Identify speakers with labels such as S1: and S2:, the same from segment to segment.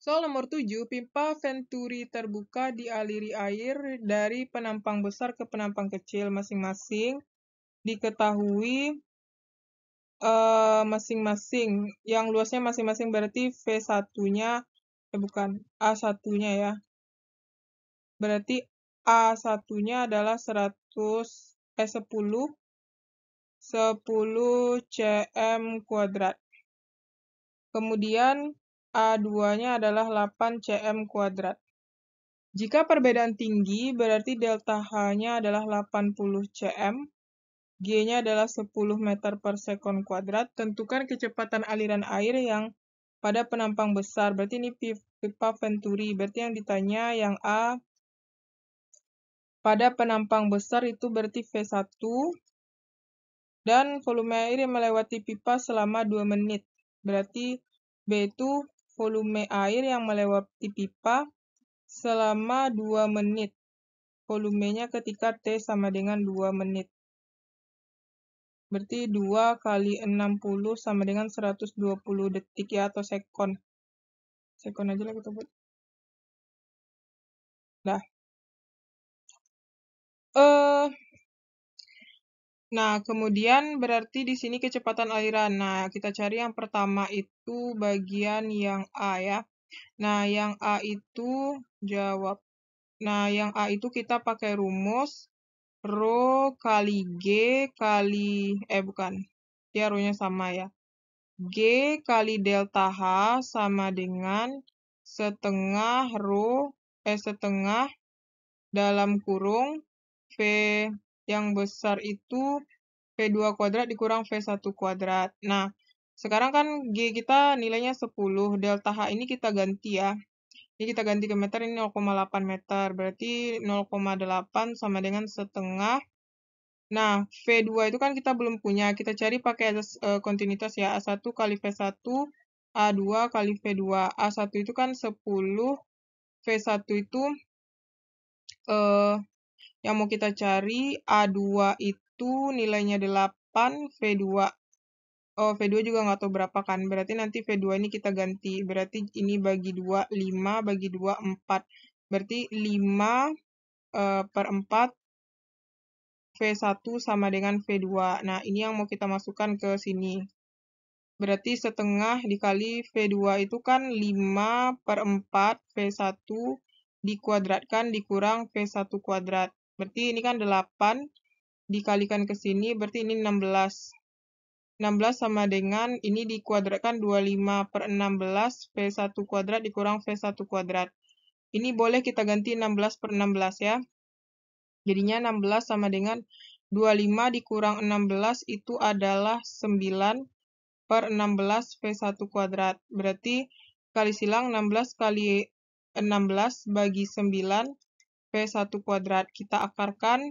S1: Soal nomor 7, pipa venturi terbuka dialiri air dari penampang besar ke penampang kecil masing-masing. Diketahui masing-masing, yang luasnya masing-masing berarti V1-nya, bukan, A1-nya ya. Berarti A1-nya adalah 10 cm kuadrat. Kemudian A2-nya adalah 8 cm kuadrat. Jika perbedaan tinggi, berarti delta H-nya adalah 80 cm, G-nya adalah 10 meter per sekon kuadrat. Tentukan kecepatan aliran air yang pada penampang besar. Berarti ini pipa venturi. Berarti yang ditanya yang A, pada penampang besar itu berarti V1. Dan volume air yang melewati pipa selama 2 menit. Berarti B itu volume air yang melewati pipa selama 2 menit. Volumenya ketika T sama dengan 2 menit. Berarti 2 kali 60 sama dengan 120 detik ya, atau sekon. Sekon aja lah kita buat. Nah. Nah, kemudian berarti di sini kecepatan aliran. Nah, kita cari yang pertama itu bagian yang A ya. Nah, yang A itu jawab. Nah, yang A itu kita pakai rumus Rho kali G kali, bukan. Dia Rho-nya sama ya. G kali delta H sama dengan setengah dalam kurung V yang besar itu V2 kuadrat dikurang V1 kuadrat. Nah, sekarang kan G kita nilainya 10, delta H ini kita ganti ya. Ini kita ganti ke meter, ini 0,8 meter. Berarti 0,8 sama dengan setengah. Nah, V2 itu kan kita belum punya. Kita cari pakai asas kontinuitas ya. A1 kali V1, A2 kali V2. A1 itu kan 10, V1 itu yang mau kita cari, A2 itu nilainya 8, V2. Oh, V2 juga nggak tahu berapa kan. Berarti nanti V2 ini kita ganti. Berarti ini bagi 2, 5, bagi 2, 4. Berarti 5 per 4 V1 sama dengan V2. Nah, ini yang mau kita masukkan ke sini. Berarti setengah dikali V2 itu kan 5 per 4 V1 dikuadratkan dikurang V1 kuadrat. Berarti ini kan 8 dikalikan ke sini, berarti ini 16. 16 sama dengan ini dikuadratkan 25 per 16 V1 kuadrat dikurang V1 kuadrat. Ini boleh kita ganti 16 per 16 ya. Jadinya 16 sama dengan 25 dikurang 16 itu adalah 9 per 16 V1 kuadrat. Berarti kali silang 16 kali 16 bagi 9 V1 kuadrat. Kita akarkan.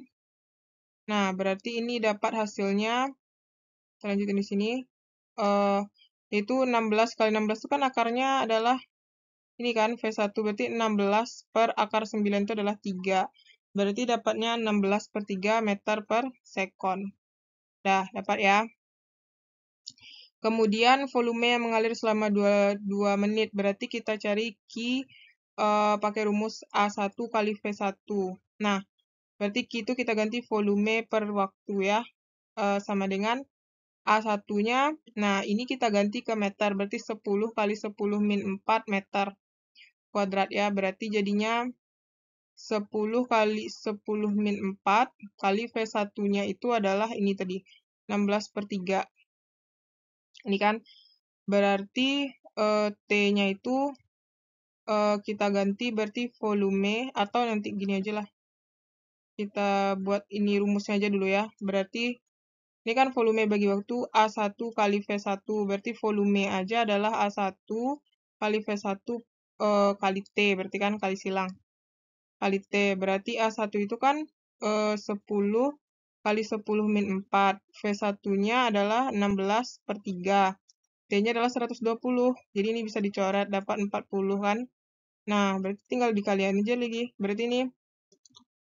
S1: Nah, berarti ini dapat hasilnya. Kita lanjutin di sini. Itu 16 kali 16 itu kan akarnya adalah ini kan V1. Berarti 16 per akar 9 itu adalah 3. Berarti dapatnya 16 per 3 meter per sekon. Dah, dapat ya. Kemudian volume yang mengalir selama 2 menit. Berarti kita cari Q pakai rumus A1 kali V1. Nah, berarti Q itu kita ganti volume per waktu ya. Sama dengan A1-nya. Nah, ini kita ganti ke meter. Berarti 10 kali 10 min 4 meter kuadrat ya. Berarti jadinya 10 kali 10 min 4 kali V1-nya itu adalah ini tadi. 16 per 3. Ini kan berarti T-nya itu kita ganti berarti volume, atau nanti gini aja lah. Kita buat ini rumusnya aja dulu ya. Berarti ini kan volume bagi waktu A1 kali V1. Berarti volume aja adalah A1 kali V1 kali T. Berarti kan kali silang. Kali T. Berarti A1 itu kan 10 kali 10 min 4. V1-nya adalah 16 per 3. T-nya adalah 120. Jadi ini bisa dicoret, dapat 40 kan. Nah, berarti tinggal dikalian aja lagi. Berarti ini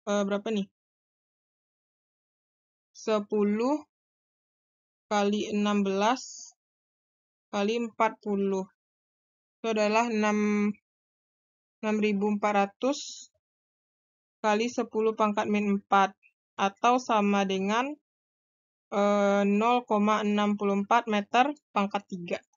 S1: berapa nih? 10 kali 16 kali 40. Itu adalah 6 6.400 kali 10 pangkat min 4, atau sama dengan 0,64 meter pangkat 3.